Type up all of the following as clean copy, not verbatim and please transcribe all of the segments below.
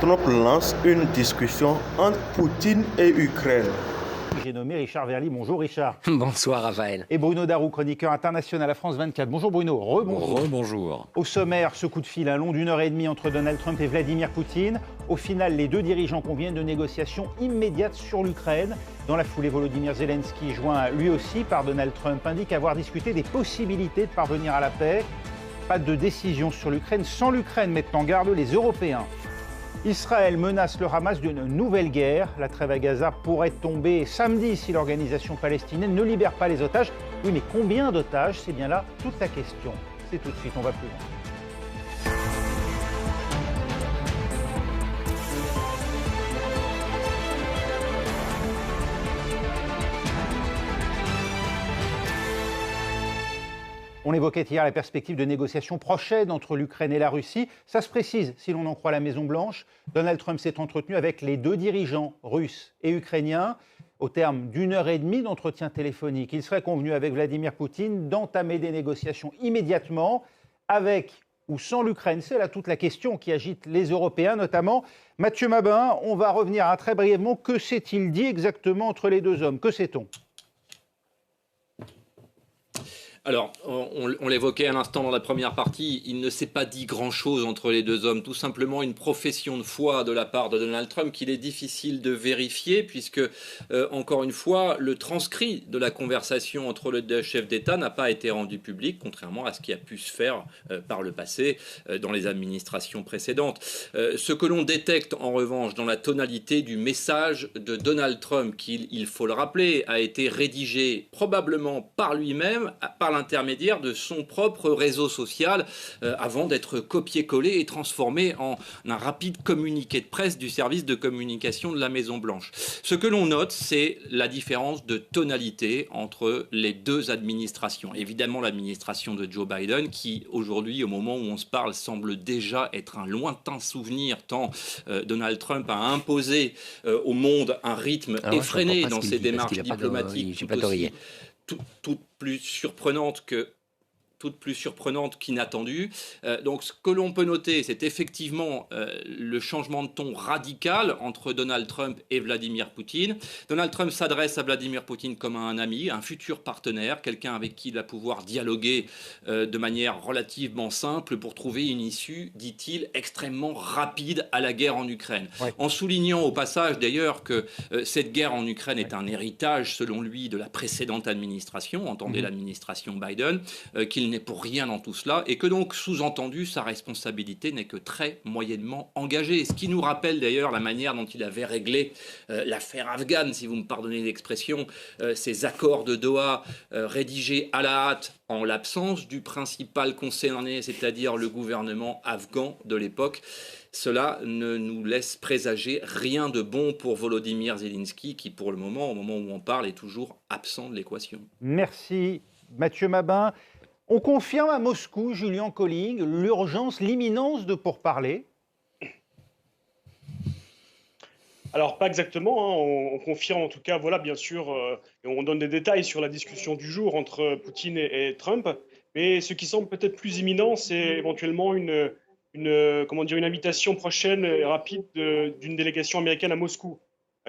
Trump lance une discussion entre Poutine et Ukraine. J'ai nommé Richard Verly. Bonjour Richard. Bonsoir Raphaël. Et Bruno Darou, chroniqueur international à France 24. Bonjour Bruno. Rebonjour. Rebonjour. Au sommaire, ce coup de fil long d'1h30 entre Donald Trump et Vladimir Poutine. Au final, les deux dirigeants conviennent de négociations immédiates sur l'Ukraine. Dans la foulée, Volodymyr Zelensky, joint lui aussi par Donald Trump, indique avoir discuté des possibilités de parvenir à la paix. Pas de décision sur l'Ukraine. Sans l'Ukraine, mettent en garde les Européens. Israël menace le Hamas d'une nouvelle guerre. La trêve à Gaza pourrait tomber samedi si l'organisation palestinienne ne libère pas les otages. Oui, mais combien d'otages? C'est bien là toute la question. C'est tout de suite, on va plus loin. On évoquait hier la perspective de négociations prochaines entre l'Ukraine et la Russie. Ça se précise si l'on en croit la Maison-Blanche. Donald Trump s'est entretenu avec les deux dirigeants russes et ukrainiens. Au terme d'1h30 d'entretien téléphonique, il serait convenu avec Vladimir Poutine d'entamer des négociations immédiatement avec ou sans l'Ukraine. C'est là toute la question qui agite les Européens notamment. Mathieu Mabin, on va revenir très brièvement. Que s'est-il dit exactement entre les deux hommes? Que sait-on? Alors, on l'évoquait à l'instant dans la première partie, il ne s'est pas dit grand-chose entre les deux hommes, tout simplement une profession de foi de la part de Donald Trump qu'il est difficile de vérifier puisque, encore une fois, le transcrit de la conversation entre les deux chefs d'État n'a pas été rendu public, contrairement à ce qui a pu se faire par le passé dans les administrations précédentes. Ce que l'on détecte en revanche dans la tonalité du message de Donald Trump, qui, il faut le rappeler, a été rédigé probablement par lui-même, par l'intermédiaire de son propre réseau social avant d'être copié-collé et transformé en un rapide communiqué de presse du service de communication de la Maison-Blanche. Ce que l'on note, c'est la différence de tonalité entre les deux administrations. Évidemment, l'administration de Joe Biden, qui aujourd'hui, au moment où on se parle, semble déjà être un lointain souvenir, tant Donald Trump a imposé au monde un rythme effréné dans ses démarches diplomatiques, toute plus surprenante qu'inattendue. Donc ce que l'on peut noter, c'est effectivement le changement de ton radical entre Donald Trump et Vladimir Poutine. Donald Trump s'adresse à Vladimir Poutine comme à un ami, un futur partenaire, quelqu'un avec qui il va pouvoir dialoguer de manière relativement simple pour trouver une issue, dit-il, extrêmement rapide à la guerre en Ukraine. Ouais. En soulignant au passage d'ailleurs que cette guerre en Ukraine est un héritage, selon lui, de la précédente administration, entendez l'administration Biden, qu'il n'est pour rien dans tout cela et que donc, sous-entendu, sa responsabilité n'est que très moyennement engagée. Ce qui nous rappelle d'ailleurs la manière dont il avait réglé l'affaire afghane, si vous me pardonnez l'expression, ces accords de Doha rédigés à la hâte en l'absence du principal concerné, c'est-à-dire le gouvernement afghan de l'époque. Cela ne nous laisse présager rien de bon pour Volodymyr Zelensky qui, pour le moment, au moment où on parle, est toujours absent de l'équation. Merci Mathieu Mabin. On confirme à Moscou, Julien Colling, l'urgence, l'imminence de pourparlers? Alors, pas exactement. On confirme en tout cas, voilà, bien sûr, et on donne des détails sur la discussion du jour entre Poutine et Trump. Mais ce qui semble peut-être plus imminent, c'est éventuellement une invitation prochaine et rapide d'une délégation américaine à Moscou.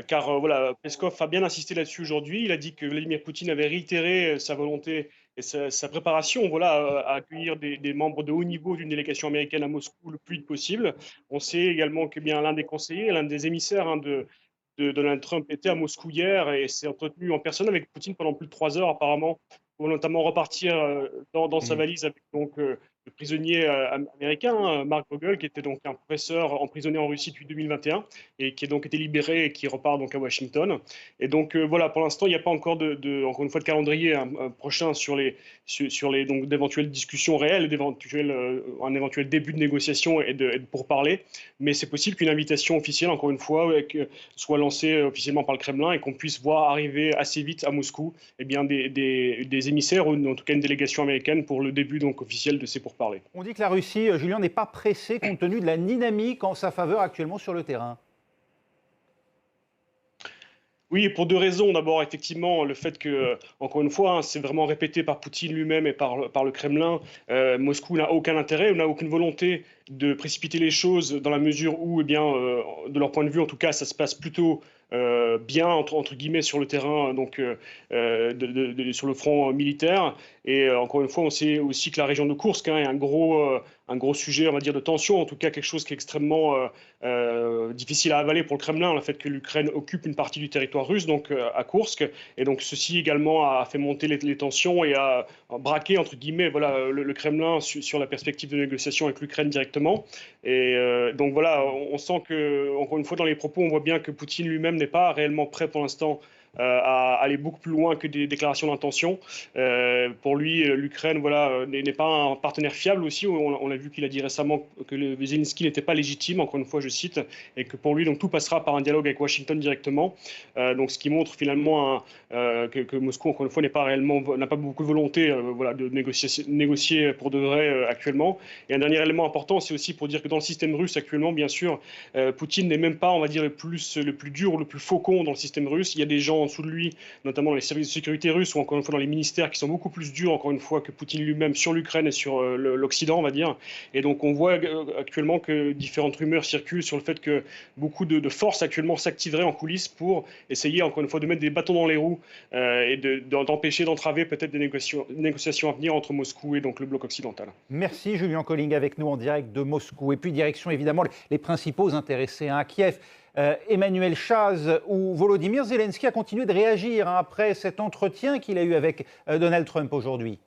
Car voilà, Peskov a bien insisté là-dessus aujourd'hui. Il a dit que Vladimir Poutine avait réitéré sa volonté et sa préparation, voilà, à accueillir des membres de haut niveau d'une délégation américaine à Moscou le plus vite possible. On sait également que bien l'un des conseillers, l'un des émissaires de Donald Trump était à Moscou hier et s'est entretenu en personne avec Poutine pendant plus de 3 heures apparemment, pour notamment repartir dans sa valise avec donc le prisonnier américain, Mark Vogel, qui était donc un professeur emprisonné en Russie depuis 2021 et qui a donc été libéré et qui repart donc à Washington. Et donc voilà, pour l'instant, il n'y a pas encore encore une fois de calendrier prochain sur les donc d'éventuelles discussions réelles, un éventuel début de négociation et de pourparlers. Mais c'est possible qu'une invitation officielle, encore une fois, soit lancée officiellement par le Kremlin et qu'on puisse voir arriver assez vite à Moscou bien des émissaires ou en tout cas une délégation américaine pour le début donc officiel de ces pourparlers. On dit que la Russie, Julien, n'est pas pressée compte tenu de la dynamique en sa faveur actuellement sur le terrain. Oui, pour 2 raisons. D'abord, effectivement, le fait que, encore une fois, c'est vraiment répété par Poutine lui-même et par le Kremlin, Moscou n'a aucun intérêt, n'a aucune volonté de précipiter les choses dans la mesure où, eh bien, de leur point de vue, en tout cas, ça se passe plutôt bien entre guillemets sur le terrain, donc sur le front militaire. Et encore une fois, on sait aussi que la région de Koursk est un gros sujet, on va dire, de tension, en tout cas quelque chose qui est extrêmement difficile à avaler pour le Kremlin, le fait que l'Ukraine occupe une partie du territoire russe, donc à Koursk. Et donc ceci également a fait monter les tensions et a braqué, entre guillemets, voilà, le Kremlin sur la perspective de négociation avec l'Ukraine directement. Et donc voilà, on sent que, encore une fois, dans les propos, on voit bien que Poutine lui-même n'est pas réellement prêt pour l'instant à aller beaucoup plus loin que des déclarations d'intention. Pour lui, l'Ukraine voilà, n'est pas un partenaire fiable aussi. On a vu qu'il a dit récemment que Zelensky n'était pas légitime, encore une fois je cite, et que pour lui donc, tout passera par un dialogue avec Washington directement. Donc ce qui montre finalement que Moscou, encore une fois, n'a pas beaucoup de volonté voilà, de négocier pour de vrai actuellement. Et un dernier élément important, c'est aussi pour dire que dans le système russe actuellement, bien sûr, Poutine n'est même pas, on va dire, le plus dur ou le plus faucon dans le système russe. Il y a des gens en dessous de lui, notamment dans les services de sécurité russes ou encore une fois dans les ministères qui sont beaucoup plus durs, encore une fois, que Poutine lui-même sur l'Ukraine et sur l'Occident, on va dire. Et donc on voit actuellement que différentes rumeurs circulent sur le fait que beaucoup de forces actuellement s'activeraient en coulisses pour essayer, encore une fois, de mettre des bâtons dans les roues et d'empêcher, d'entraver peut-être des négociations à venir entre Moscou et donc le bloc occidental. Merci Julien Colling avec nous en direct de Moscou. Et puis direction évidemment les principaux intéressés à Kiev. Emmanuel Chaz, où Volodymyr Zelensky a continué de réagir après cet entretien qu'il a eu avec Donald Trump aujourd'hui.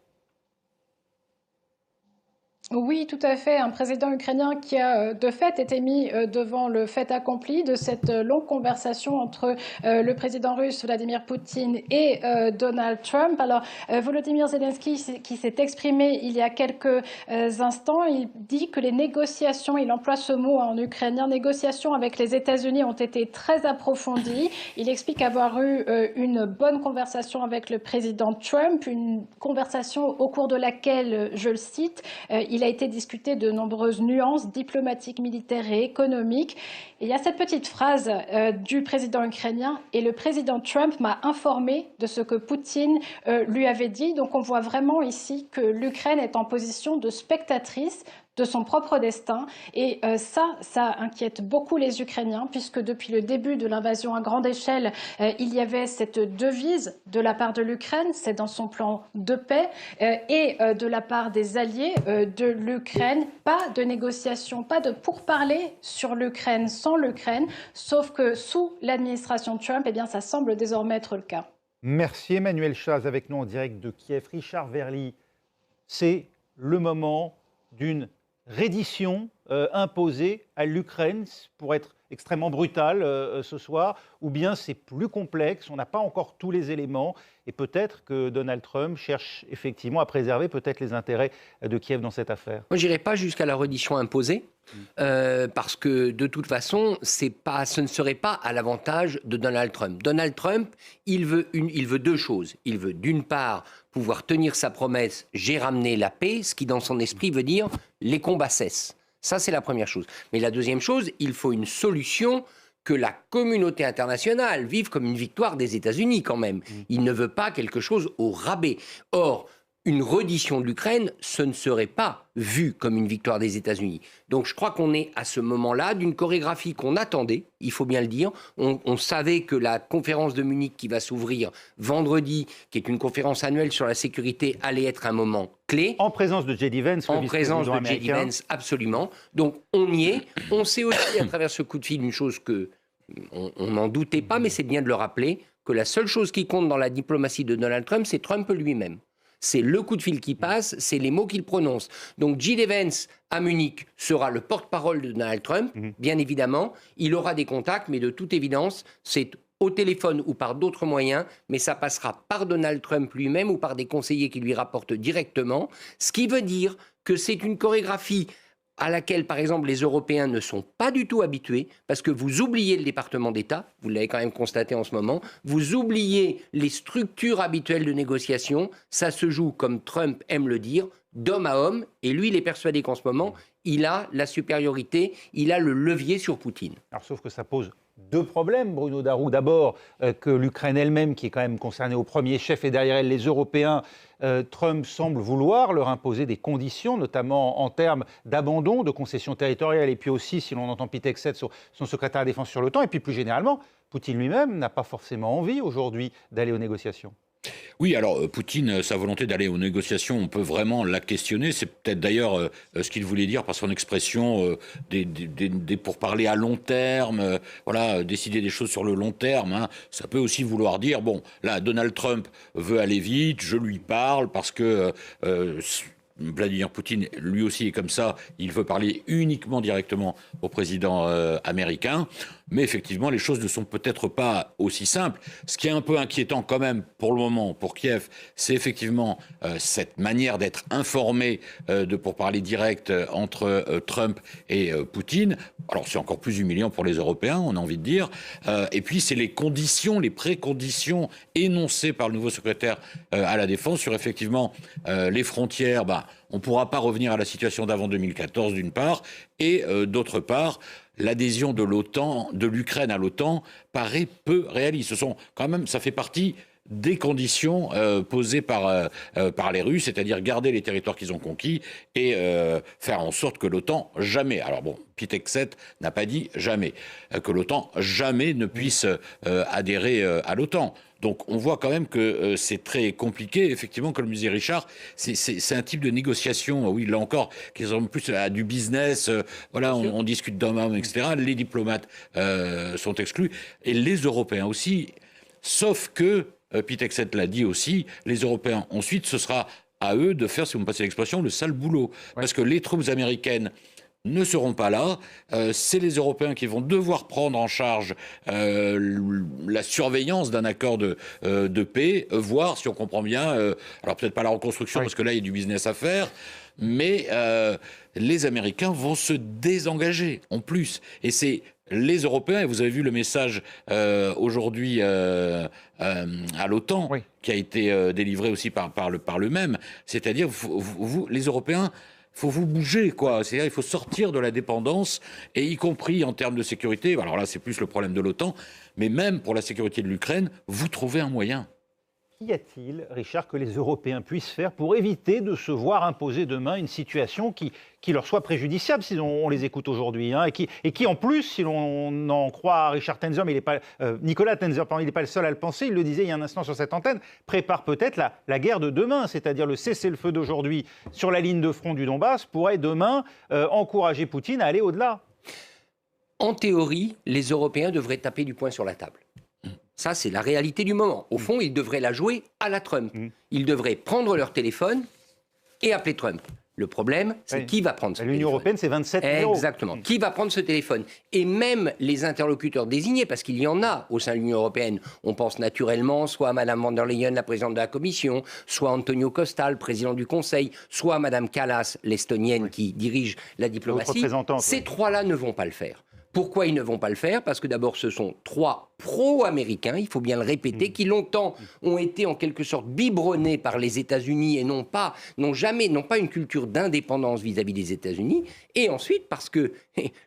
Oui, tout à fait. Un président ukrainien qui a de fait été mis devant le fait accompli de cette longue conversation entre le président russe Vladimir Poutine et Donald Trump. Alors, Volodymyr Zelensky qui s'est exprimé il y a quelques instants, il dit que les négociations, il emploie ce mot en ukrainien, négociations avec les États-Unis ont été très approfondies. Il explique avoir eu une bonne conversation avec le président Trump, une conversation au cours de laquelle, je le cite, il a été discuté de nombreuses nuances diplomatiques, militaires et économiques. Et il y a cette petite phrase du président ukrainien « Et le président Trump m'a informé de ce que Poutine lui avait dit ». Donc on voit vraiment ici que l'Ukraine est en position de spectatrice de son propre destin. Et ça inquiète beaucoup les Ukrainiens, puisque depuis le début de l'invasion à grande échelle, il y avait cette devise de la part de l'Ukraine, c'est dans son plan de paix, et de la part des alliés de l'Ukraine, pas de négociation, pas de pourparlers sur l'Ukraine sans l'Ukraine, sauf que sous l'administration Trump, eh bien, ça semble désormais être le cas. Merci Emmanuel Chaz avec nous en direct de Kiev. Richard Verly, c'est le moment d'une reddition imposée à l'Ukraine pour être extrêmement brutale ce soir, ou bien c'est plus complexe, on n'a pas encore tous les éléments, et peut-être que Donald Trump cherche effectivement à préserver peut-être les intérêts de Kiev dans cette affaire. Moi, je n'irai pas jusqu'à la reddition imposée, parce que de toute façon, ce ne serait pas à l'avantage de Donald Trump. Donald Trump, il veut deux choses. Il veut d'une part pouvoir tenir sa promesse « j'ai ramené la paix », ce qui dans son esprit veut dire « les combats cessent ». Ça, c'est la première chose. Mais la deuxième chose, il faut une solution que la communauté internationale vive comme une victoire des États-Unis quand même. Il ne veut pas quelque chose au rabais. Or, une reddition de l'Ukraine, ce ne serait pas vu comme une victoire des États-Unis. Donc je crois qu'on est à ce moment-là d'une chorégraphie qu'on attendait, il faut bien le dire. On savait que la conférence de Munich qui va s'ouvrir vendredi, qui est une conférence annuelle sur la sécurité, allait être un moment clé. En présence de J.D. Vance, en présence de J.D. Vance, absolument. Donc on y est. On sait aussi à travers ce coup de fil une chose que on n'en doutait pas, mais c'est bien de le rappeler, que la seule chose qui compte dans la diplomatie de Donald Trump, c'est Trump lui-même. C'est le coup de fil qui passe, c'est les mots qu'il prononce. Donc J.D. Vance, à Munich, sera le porte-parole de Donald Trump, bien évidemment. Il aura des contacts, mais de toute évidence, c'est au téléphone ou par d'autres moyens, mais ça passera par Donald Trump lui-même ou par des conseillers qui lui rapportent directement. Ce qui veut dire que c'est une chorégraphie à laquelle, par exemple, les Européens ne sont pas du tout habitués, parce que vous oubliez le département d'État, vous l'avez quand même constaté en ce moment, vous oubliez les structures habituelles de négociation, ça se joue, comme Trump aime le dire, d'homme à homme, et lui, il est persuadé qu'en ce moment, il a la supériorité, il a le levier sur Poutine. Alors, sauf que ça pose deux problèmes, Bruno Darroux. D'abord, que l'Ukraine elle-même, qui est quand même concernée au premier chef, et derrière elle les Européens, Trump semble vouloir leur imposer des conditions, notamment en termes d'abandon, de concessions territoriales, et puis aussi, si l'on entend Pete Hegseth, son secrétaire à la défense sur l'OTAN, et puis plus généralement, Poutine lui-même n'a pas forcément envie aujourd'hui d'aller aux négociations. Oui, alors Poutine, sa volonté d'aller aux négociations, on peut vraiment la questionner. C'est peut-être d'ailleurs ce qu'il voulait dire par son expression des pourparlers à long terme, voilà, décider des choses sur le long terme. Hein. Ça peut aussi vouloir dire, bon, là, Donald Trump veut aller vite, je lui parle parce que Vladimir Poutine, lui aussi, est comme ça. Il veut parler uniquement directement au président américain. Mais effectivement, les choses ne sont peut-être pas aussi simples. Ce qui est un peu inquiétant quand même pour le moment, pour Kiev, c'est effectivement cette manière d'être informé pour parler direct entre Trump et Poutine. Alors c'est encore plus humiliant pour les Européens, on a envie de dire. Et puis c'est les conditions, les préconditions énoncées par le nouveau secrétaire à la Défense sur effectivement les frontières. On ne pourra pas revenir à la situation d'avant 2014 d'une part, et d'autre part, l'adhésion de l'OTAN, de l'Ukraine à l'OTAN, paraît peu réaliste. Ça fait partie des conditions posées par les Russes, c'est-à-dire garder les territoires qu'ils ont conquis et faire en sorte que l'OTAN jamais, alors bon, Pete Hegseth n'a pas dit jamais, que l'OTAN jamais ne puisse adhérer à l'OTAN. Donc on voit quand même que c'est très compliqué. Effectivement, comme le disait Richard, c'est un type de négociation, oui, là encore, qui ressemble plus à du business. Voilà, on discute d'homme à homme, etc. Les diplomates sont exclus. Et les Européens aussi, sauf que, Pete Hegseth l'a dit aussi, les Européens, ensuite, ce sera à eux de faire, si vous me passez l'expression, le sale boulot. Ouais. Parce que les troupes américaines ne seront pas là. C'est les Européens qui vont devoir prendre en charge la surveillance d'un accord de paix, voir, si on comprend bien, alors peut-être pas la reconstruction, parce que là, il y a du business à faire, mais les Américains vont se désengager, en plus. Et c'est les Européens, et vous avez vu le message aujourd'hui à l'OTAN, qui a été délivré aussi par le même, c'est-à-dire, vous, les Européens, faut vous bouger, quoi. C'est-à-dire, il faut sortir de la dépendance, et y compris en termes de sécurité. Alors là, c'est plus le problème de l'OTAN, mais même pour la sécurité de l'Ukraine, vous trouvez un moyen. Qu'y a-t-il, Richard, que les Européens puissent faire pour éviter de se voir imposer demain une situation qui leur soit préjudiciable, si on les écoute aujourd'hui, hein, et qui, en plus, si l'on en croit Richard Tenzer, mais Nicolas Tenzer, il n'est pas le seul à le penser, il le disait il y a un instant sur cette antenne, prépare peut-être la guerre de demain, c'est-à-dire le cessez-le-feu d'aujourd'hui sur la ligne de front du Donbass pourrait demain encourager Poutine à aller au-delà. En théorie, les Européens devraient taper du poing sur la table. Ça, c'est la réalité du moment. Au fond, ils devraient la jouer à la Trump. Ils devraient prendre leur téléphone et appeler Trump. Le problème, c'est qui va prendre ce téléphone. L'Union européenne, c'est 27 numéros. Exactement. Qui va prendre ce téléphone? Et même les interlocuteurs désignés, parce qu'il y en a au sein de l'Union européenne. On pense naturellement soit à Mme von der Leyen, la présidente de la Commission, soit à Antonio Costa, le président du Conseil, soit à Mme Kallas, l'Estonienne qui dirige la diplomatie. Ces trois-là ne vont pas le faire. Pourquoi ils ne vont pas le faire? Parce que d'abord, ce sont trois pro-américains, il faut bien le répéter, qui longtemps ont été en quelque sorte biberonnés par les États-Unis et n'ont pas une culture d'indépendance vis-à-vis des États-Unis. Et ensuite, parce que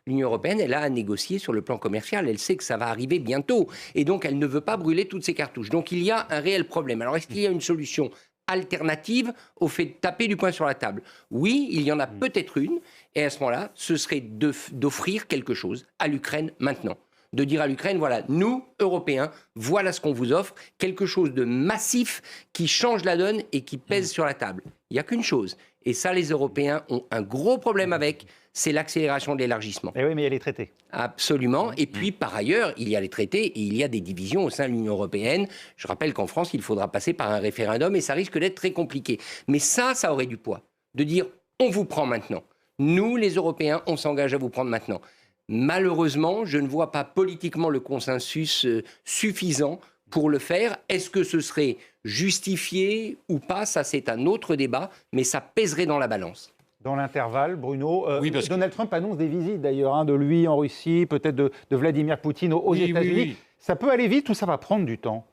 l'Union européenne, elle a à négocier sur le plan commercial, elle sait que ça va arriver bientôt. Et donc, elle ne veut pas brûler toutes ses cartouches. Donc, il y a un réel problème. Alors, est-ce qu'il y a une solution alternative au fait de taper du poing sur la table? Oui, il y en a peut-être une, et à ce moment-là, ce serait d'offrir quelque chose à l'Ukraine maintenant. De dire à l'Ukraine, voilà, nous, Européens, voilà ce qu'on vous offre, quelque chose de massif qui change la donne et qui pèse sur la table. Il n'y a qu'une chose, et ça, les Européens ont un gros problème avec, c'est l'accélération de l'élargissement. Et oui, mais il y a les traités. Absolument. Et puis, par ailleurs, il y a les traités et il y a des divisions au sein de l'Union européenne. Je rappelle qu'en France, il faudra passer par un référendum et ça risque d'être très compliqué. Mais ça aurait du poids. De dire, on vous prend maintenant. Nous, les Européens, on s'engage à vous prendre maintenant. Malheureusement, je ne vois pas politiquement le consensus suffisant pour le faire. Est-ce que ce serait justifié ou pas? Ça, c'est un autre débat, mais ça pèserait dans la balance. Dans l'intervalle, Bruno, Donald Trump annonce des visites d'ailleurs, de lui en Russie, peut-être de Vladimir Poutine aux États-Unis. Oui. Ça peut aller vite ou ça va prendre du temps?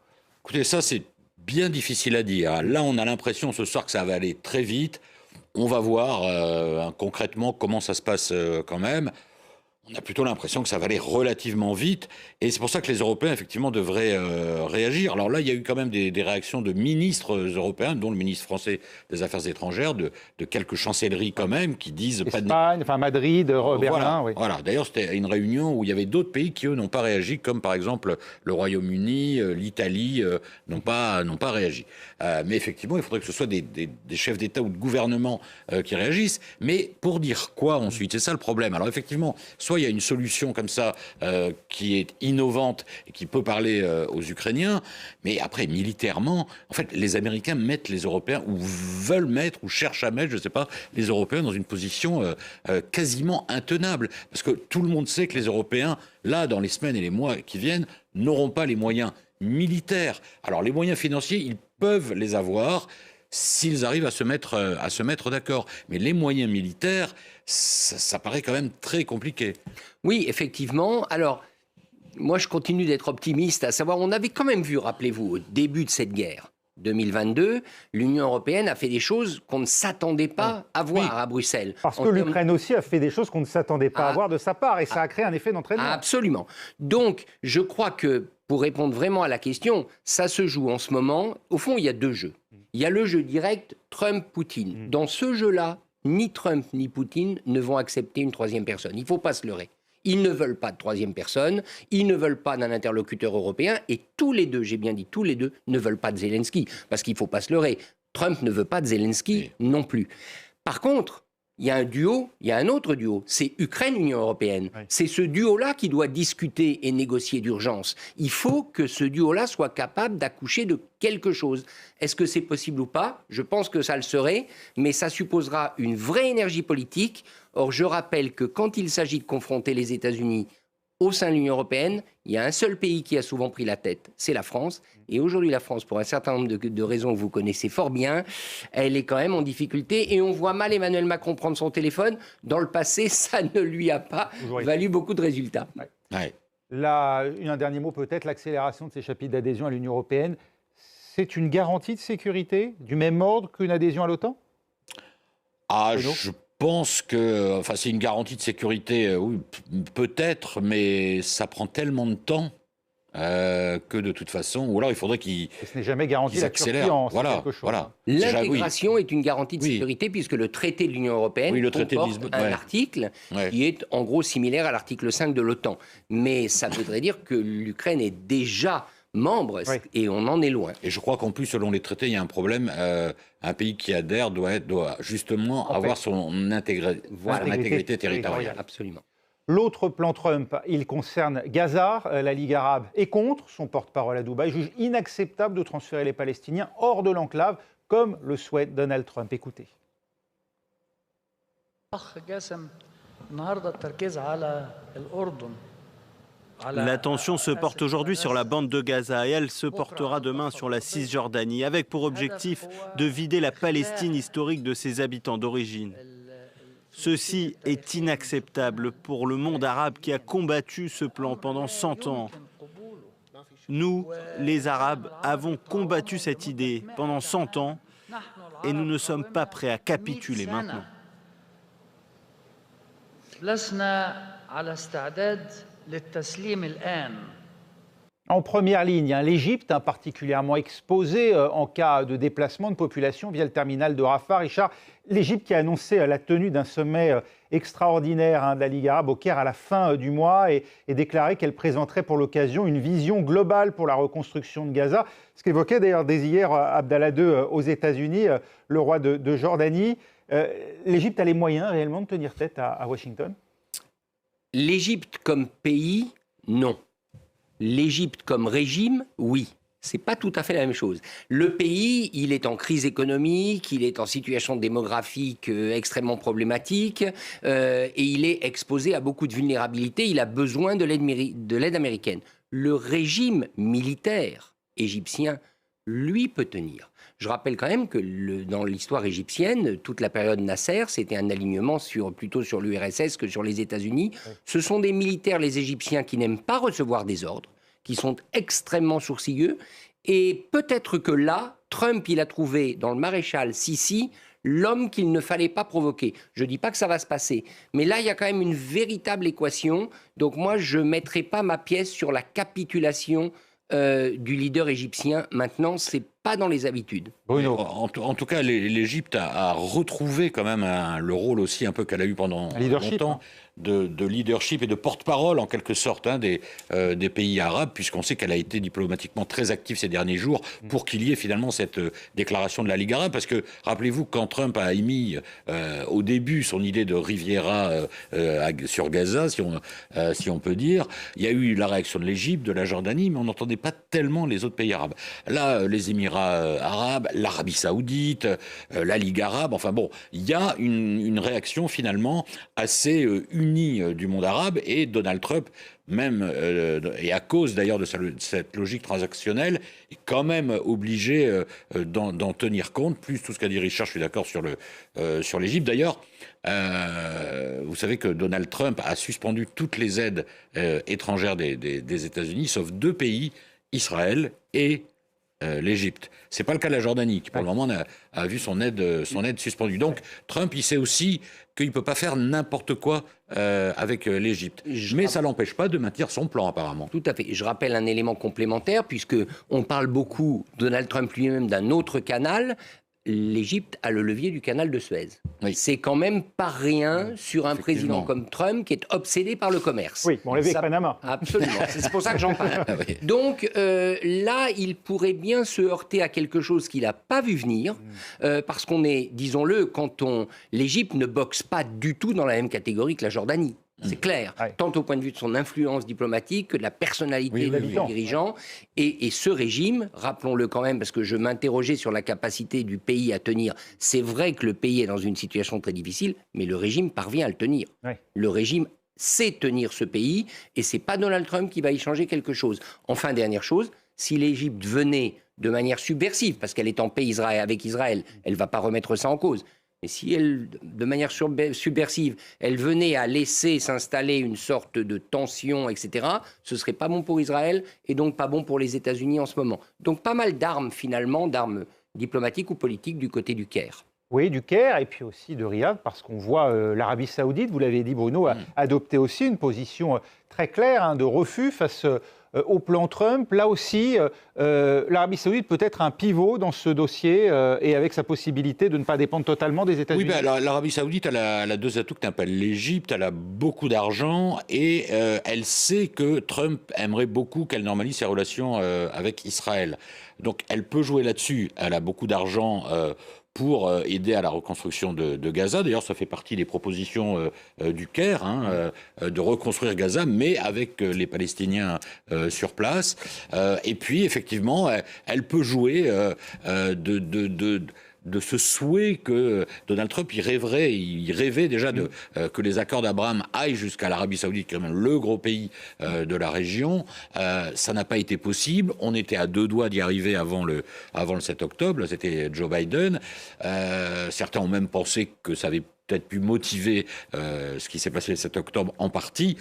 Écoutez, ça c'est bien difficile à dire. Là, on a l'impression ce soir que ça va aller très vite. on va voir concrètement comment ça se passe quand même. On a plutôt l'impression que ça va aller relativement vite. Et c'est pour ça que les Européens, effectivement, devraient réagir. Alors là, il y a eu quand même des réactions de ministres européens, dont le ministre français des Affaires étrangères, de quelques chancelleries quand même, qui disent... Espagne, enfin Madrid, Berlin, voilà, oui. Voilà. D'ailleurs, c'était une réunion où il y avait d'autres pays qui, eux, n'ont pas réagi, comme par exemple le Royaume-Uni, l'Italie, n'ont pas réagi. Mais effectivement, il faudrait que ce soit des chefs d'État ou de gouvernement qui réagissent. Mais pour dire quoi ensuite? C'est ça le problème. Alors effectivement, soit il y a une solution comme ça qui est innovante et qui peut parler aux Ukrainiens, mais après, militairement, en fait, les Américains mettent les Européens, ou veulent mettre, ou cherchent à mettre, je ne sais pas, les Européens dans une position quasiment intenable. Parce que tout le monde sait que les Européens, là, dans les semaines et les mois qui viennent, n'auront pas les moyens militaires. Alors, les moyens financiers, ils peuvent les avoir s'ils arrivent à se mettre d'accord. Mais les moyens militaires, ça paraît quand même très compliqué. Oui, effectivement. Alors, moi, je continue d'être optimiste, à savoir, on avait quand même vu, rappelez-vous, au début de cette guerre, 2022, l'Union européenne a fait des choses qu'on ne s'attendait pas à voir à Bruxelles. Parce que l'Ukraine aussi a fait des choses qu'on ne s'attendait pas à voir de sa part, et ça a créé un effet d'entraînement. Absolument. Donc, je crois que, pour répondre vraiment à la question, ça se joue en ce moment. Au fond, il y a deux jeux. Il y a le jeu direct Trump-Poutine. Dans ce jeu-là, ni Trump ni Poutine ne vont accepter une troisième personne. Il ne faut pas se leurrer. Ils ne veulent pas de troisième personne, ils ne veulent pas d'un interlocuteur européen, et tous les deux, j'ai bien dit tous les deux, ne veulent pas de Zelensky. Parce qu'il ne faut pas se leurrer. Trump ne veut pas de Zelensky non plus. Par contre, il y a un duo, il y a un autre duo, c'est Ukraine-Union européenne. Oui. C'est ce duo-là qui doit discuter et négocier d'urgence. Il faut que ce duo-là soit capable d'accoucher de quelque chose. Est-ce que c'est possible ou pas? Je pense que ça le serait, mais ça supposera une vraie énergie politique. Or, je rappelle que quand il s'agit de confronter les États-Unis au sein de l'Union européenne, il y a un seul pays qui a souvent pris la tête, c'est la France. Et aujourd'hui, la France, pour un certain nombre de raisons que vous connaissez fort bien, elle est quand même en difficulté. Et on voit mal Emmanuel Macron prendre son téléphone. Dans le passé, ça ne lui a pas valu beaucoup de résultats. Ouais. Ouais. Là, un dernier mot peut-être, l'accélération de ces chapitres d'adhésion à l'Union européenne, c'est une garantie de sécurité du même ordre qu'une adhésion à l'OTAN? Je pense que, enfin, c'est une garantie de sécurité, oui, peut-être, mais ça prend tellement de temps que de toute façon, ou alors il faudrait qu'ils accélèrent. Ce n'est jamais garanti la Turquie en quelque chose. Voilà. L'intégration est une garantie de sécurité puisque le traité de l'Union européenne comporte un article qui est en gros similaire à l'article 5 de l'OTAN. Mais ça voudrait dire que l'Ukraine est déjà membre et on en est loin. Et je crois qu'en plus, selon les traités, il y a un problème. Un pays qui adhère doit justement avoir son intégrité territoriale. Absolument. L'autre plan Trump, il concerne Gaza. La Ligue arabe est contre. Son porte-parole à Dubaï juge inacceptable de transférer les Palestiniens hors de l'enclave, comme le souhaite Donald Trump. Écoutez. L'attention se porte aujourd'hui sur la bande de Gaza et elle se portera demain sur la Cisjordanie, avec pour objectif de vider la Palestine historique de ses habitants d'origine. Ceci est inacceptable pour le monde arabe qui a combattu ce plan pendant 100 ans. Nous, les Arabes, avons combattu cette idée pendant 100 ans et nous ne sommes pas prêts à capituler maintenant. En première ligne, l'Égypte, particulièrement exposée en cas de déplacement de population via le terminal de Rafah. Richard, l'Égypte qui a annoncé la tenue d'un sommet extraordinaire de la Ligue arabe au Caire à la fin du mois et déclaré qu'elle présenterait pour l'occasion une vision globale pour la reconstruction de Gaza. Ce qu'évoquait d'ailleurs dès hier Abdallah II aux États-Unis, le roi de Jordanie. L'Égypte a les moyens réellement de tenir tête à Washington? L'Égypte comme pays, non. L'Égypte comme régime, oui. C'est pas tout à fait la même chose. Le pays, il est en crise économique, il est en situation démographique extrêmement problématique et il est exposé à beaucoup de vulnérabilité. Il a besoin de l'aide américaine. Le régime militaire égyptien, lui, peut tenir. Je rappelle quand même que dans l'histoire égyptienne, toute la période Nasser, c'était un alignement plutôt sur l'URSS que sur les États-Unis. Oui. Ce sont des militaires, les Égyptiens, qui n'aiment pas recevoir des ordres, qui sont extrêmement sourcilleux. Et peut-être que là, Trump, il a trouvé dans le maréchal Sisi l'homme qu'il ne fallait pas provoquer. Je ne dis pas que ça va se passer, mais là, il y a quand même une véritable équation. Donc moi, je ne mettrai pas ma pièce sur la capitulation du leader égyptien. Maintenant, ce n'est pas dans les habitudes. Bruno. En tout cas, l'Égypte a retrouvé quand même le rôle aussi un peu qu'elle a eu pendant longtemps de leadership et de porte-parole en quelque sorte des pays arabes, puisqu'on sait qu'elle a été diplomatiquement très active ces derniers jours pour qu'il y ait finalement cette déclaration de la Ligue arabe. Parce que rappelez-vous, quand Trump a émis au début son idée de Riviera sur Gaza, si on peut dire, il y a eu la réaction de l'Égypte, de la Jordanie, mais on n'entendait pas tellement les autres pays arabes. Là, les Émirats arabes, l'Arabie saoudite, la Ligue arabe, enfin bon, il y a une réaction finalement assez unie du monde arabe, et Donald Trump, même, et à cause d'ailleurs de cette logique transactionnelle, est quand même obligé d'en tenir compte, plus tout ce qu'a dit Richard, je suis d'accord sur l'Égypte. D'ailleurs, vous savez que Donald Trump a suspendu toutes les aides étrangères des États-Unis, sauf 2 pays, Israël et l'Égypte. C'est pas le cas de la Jordanie, qui pour le moment a vu son aide suspendue. Donc Trump, il sait aussi qu'il peut pas faire n'importe quoi avec l'Égypte. Mais ça l'empêche pas de maintenir son plan, apparemment. Tout à fait. Je rappelle un élément complémentaire, puisque on parle beaucoup, Donald Trump lui-même, d'un autre canal. L'Égypte a le levier du canal de Suez. Oui. C'est quand même pas rien sur un président comme Trump qui est obsédé par le commerce. Oui, on l'a vu avec Panama. Absolument, c'est pour ça que j'en parle. Oui. Donc là, il pourrait bien se heurter à quelque chose qu'il n'a pas vu venir, parce qu'on est, disons-le, l'Égypte ne boxe pas du tout dans la même catégorie que la Jordanie. C'est clair, tant au point de vue de son influence diplomatique que de la personnalité du dirigeant. Et ce régime, rappelons-le quand même, parce que je m'interrogeais sur la capacité du pays à tenir. C'est vrai que le pays est dans une situation très difficile, mais le régime parvient à le tenir. Le régime sait tenir ce pays, et c'est pas Donald Trump qui va y changer quelque chose. Enfin, dernière chose, si l'Égypte venait de manière subversive, parce qu'elle est en paix avec Israël, elle ne va pas remettre ça en cause. Mais si elle, de manière subversive, elle venait à laisser s'installer une sorte de tension, etc., ce ne serait pas bon pour Israël et donc pas bon pour les États-Unis en ce moment. Donc pas mal d'armes, finalement, d'armes diplomatiques ou politiques du côté du Caire. Oui, du Caire et puis aussi de Riyad, parce qu'on voit l'Arabie saoudite, vous l'avez dit Bruno, a adopté aussi une position très claire de refus face au plan Trump. Là aussi, l'Arabie saoudite peut être un pivot dans ce dossier et avec sa possibilité de ne pas dépendre totalement des États-Unis. Oui, l'Arabie saoudite, elle a 2 atouts que tu appelles l'Égypte, elle a beaucoup d'argent et elle sait que Trump aimerait beaucoup qu'elle normalise ses relations avec Israël. Donc elle peut jouer là-dessus, elle a beaucoup d'argent pour aider à la reconstruction de Gaza. D'ailleurs, ça fait partie des propositions du Caire, de reconstruire Gaza, mais avec les Palestiniens sur place. Et puis, effectivement, elle peut jouer de ce souhait que Donald Trump, il rêvait déjà que les accords d'Abraham aillent jusqu'à l'Arabie saoudite, qui est quand même le gros pays de la région. Ça n'a pas été possible. On était à 2 doigts d'y arriver avant le 7 octobre. C'était Joe Biden. Certains ont même pensé que ça avait peut-être pu motiver ce qui s'est passé le 7 octobre en partie.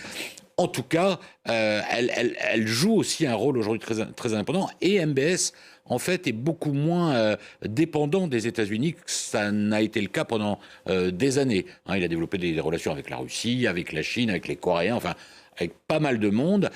En tout cas, elle joue aussi un rôle aujourd'hui très, très indépendant. Et MBS, en fait, est beaucoup moins dépendant des États-Unis que ça n'a été le cas pendant des années. Il a développé des relations avec la Russie, avec la Chine, avec les Coréens, enfin, avec pas mal de monde.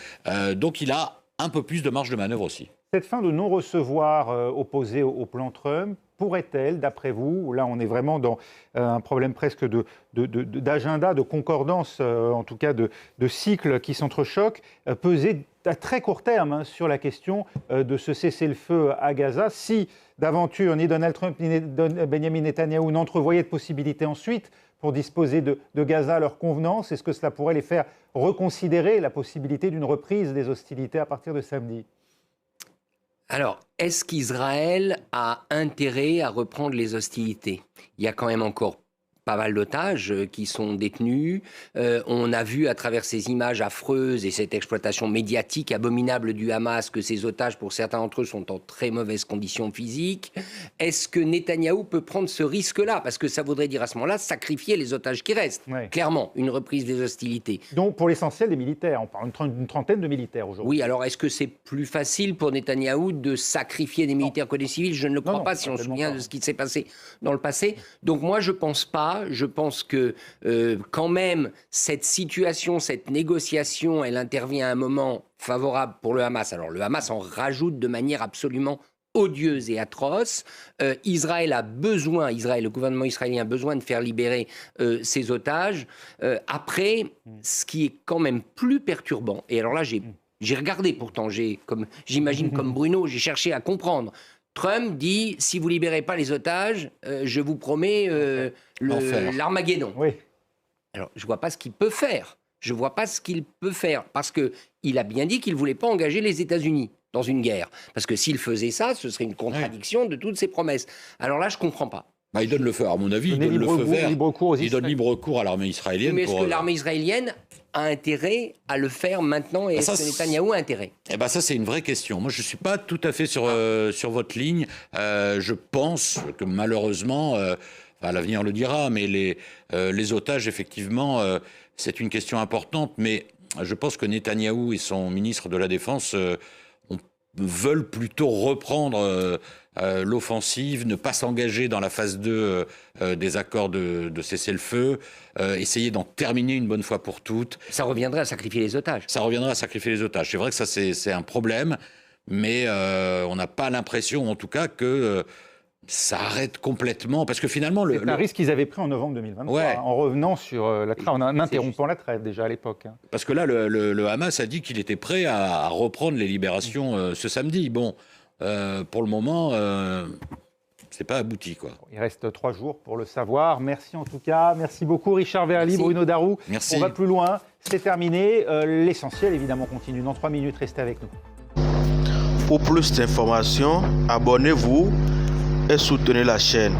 Donc, il a un peu plus de marge de manœuvre aussi. Cette fin de non-recevoir opposée au plan Trump pourrait-elle, d'après vous, là on est vraiment dans un problème presque d'agenda, de concordance, en tout cas de cycles qui s'entrechoquent, peser à très court terme sur la question de ce cessez-le-feu à Gaza, si d'aventure ni Donald Trump ni Benjamin Netanyahou n'entrevoyaient de possibilités ensuite pour disposer de Gaza à leur convenance, est-ce que cela pourrait les faire reconsidérer la possibilité d'une reprise des hostilités à partir de samedi ? Alors, est-ce qu'Israël a intérêt à reprendre les hostilités ? Il y a quand même encore pas mal d'otages qui sont détenus. On a vu à travers ces images affreuses et cette exploitation médiatique abominable du Hamas que ces otages, pour certains d'entre eux, sont en très mauvaises conditions physiques. Est-ce que Netanyahou peut prendre ce risque-là? Parce que ça voudrait dire à ce moment-là sacrifier les otages qui restent. Ouais. Clairement, une reprise des hostilités. Donc, pour l'essentiel, des militaires. On parle d'une trentaine de militaires aujourd'hui. Oui, alors est-ce que c'est plus facile pour Netanyahou de sacrifier des militaires que des civils? Je ne le crois pas, si on se souvient de ce qui s'est passé dans le passé. Donc moi, je pense pas. Je pense que quand même, cette situation, cette négociation, elle intervient à un moment favorable pour le Hamas. Alors le Hamas en rajoute de manière absolument odieuse et atroce. Israël a besoin, le gouvernement israélien a besoin de faire libérer ses otages. Après, ce qui est quand même plus perturbant, et alors là, j'ai regardé pourtant, j'imagine comme Bruno, j'ai cherché à comprendre. Trump dit, si vous libérez pas les otages, je vous promets l'Armageddon. Oui. Alors, je vois pas ce qu'il peut faire. Je vois pas ce qu'il peut faire. Parce qu'il a bien dit qu'il voulait pas engager les États-Unis dans une guerre. Parce que s'il faisait ça, ce serait une contradiction de toutes ses promesses. Alors là, je comprends pas. Bah, il donne le feu, à mon avis, il donne le feu vert. Il donne libre cours à l'armée israélienne. Mais est-ce que l'armée israélienne a intérêt à le faire maintenant et est-ce que Netanyahou a intérêt? Eh ben ça, c'est une vraie question. Moi, je ne suis pas tout à fait sur votre ligne. Je pense que malheureusement, l'avenir le dira, mais les otages, effectivement, c'est une question importante. Mais je pense que Netanyahou et son ministre de la Défense veulent plutôt reprendre l'offensive, ne pas s'engager dans la phase 2 des accords de cessez-le-feu, essayer d'en terminer une bonne fois pour toutes. Ça reviendrait à sacrifier les otages. Ça reviendrait à sacrifier les otages. C'est vrai que ça, c'est un problème, mais on n'a pas l'impression, en tout cas, que ça arrête complètement, parce que finalement... C'est un risque qu'ils avaient pris en novembre 2023, ouais. En revenant sur la trêve, en interrompant la trêve déjà à l'époque. Parce que là, le Hamas a dit qu'il était prêt à reprendre les libérations ce samedi. Bon, pour le moment, c'est pas abouti, quoi. Il reste 3 jours pour le savoir. Merci en tout cas. Merci beaucoup Richard Verly, Bruno Darou. Merci. On va plus loin. C'est terminé. L'essentiel, évidemment, continue. Dans 3 minutes, restez avec nous. Pour plus d'informations, abonnez-vous et soutenez la chaîne.